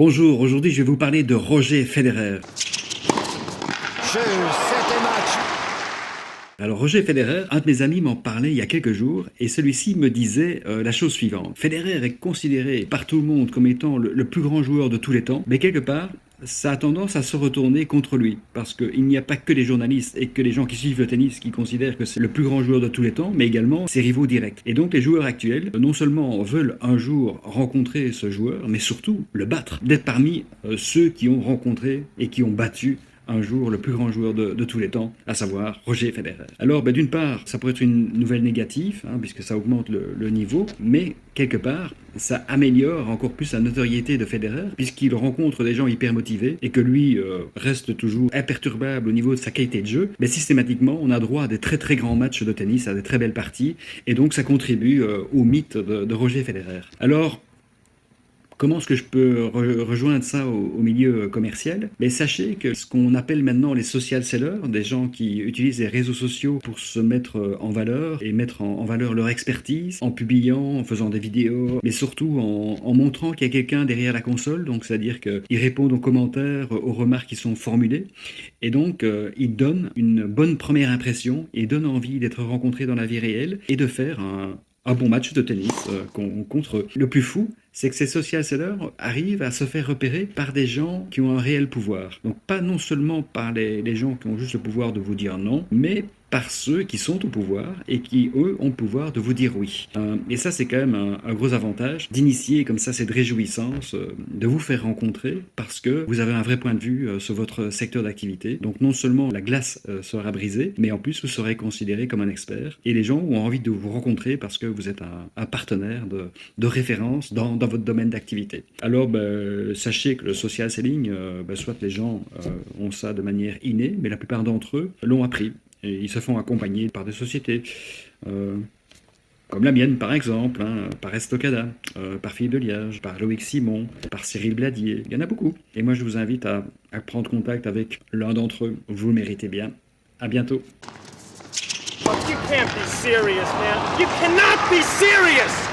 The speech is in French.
Bonjour, aujourd'hui je vais vous parler de Roger Federer. Jeu, 7 match. Alors Roger Federer, un de mes amis m'en parlait il y a quelques jours et celui-ci me disait la chose suivante. Federer est considéré par tout le monde comme étant le plus grand joueur de tous les temps, mais quelque part, ça a tendance à se retourner contre lui, parce qu'il n'y a pas que les journalistes et que les gens qui suivent le tennis qui considèrent que c'est le plus grand joueur de tous les temps, mais également ses rivaux directs. Et donc les joueurs actuels, non seulement veulent un jour rencontrer ce joueur, mais surtout le battre, d'être parmi ceux qui ont rencontré et qui ont battu un jour le plus grand joueur de tous les temps, à savoir Roger Federer. Alors, d'une part, ça pourrait être une nouvelle négative, puisque ça augmente le niveau, mais quelque part, ça améliore encore plus la notoriété de Federer, puisqu'il rencontre des gens hyper motivés et que lui reste toujours imperturbable au niveau de sa qualité de jeu. Mais systématiquement, on a droit à des très très grands matchs de tennis, à des très belles parties, et donc ça contribue au mythe de Roger Federer. Alors, comment est-ce que je peux rejoindre ça au milieu commercial? Mais sachez que ce qu'on appelle maintenant les social sellers, des gens qui utilisent les réseaux sociaux pour se mettre en valeur et mettre en valeur leur expertise, en publiant, en faisant des vidéos, mais surtout en montrant qu'il y a quelqu'un derrière la console, donc c'est-à-dire qu'ils répondent aux commentaires, aux remarques qui sont formulées, et donc ils donnent une bonne première impression et donnent envie d'être rencontrés dans la vie réelle et de faire un bon match de tennis contre eux. Le plus fou, c'est que ces social sellers arrivent à se faire repérer par des gens qui ont un réel pouvoir. Donc pas non seulement par les gens qui ont juste le pouvoir de vous dire non, mais par ceux qui sont au pouvoir et qui, eux, ont le pouvoir de vous dire oui. Et ça, c'est quand même un gros avantage d'initier comme ça cette réjouissance, de vous faire rencontrer parce que vous avez un vrai point de vue sur votre secteur d'activité. Donc non seulement la glace sera brisée, mais en plus vous serez considéré comme un expert et les gens ont envie de vous rencontrer parce que vous êtes un partenaire de référence dans votre domaine d'activité. Alors, sachez que le social selling, soit les gens ont ça de manière innée, mais la plupart d'entre eux l'ont appris. Et ils se font accompagner par des sociétés, comme la mienne par exemple, par Estocada, par Philippe Deliage, par Loïc Simon, par Cyril Bladier. Il y en a beaucoup. Et moi je vous invite à prendre contact avec l'un d'entre eux. Vous le méritez bien. À bientôt. You can't be serious, man. You cannot be serious!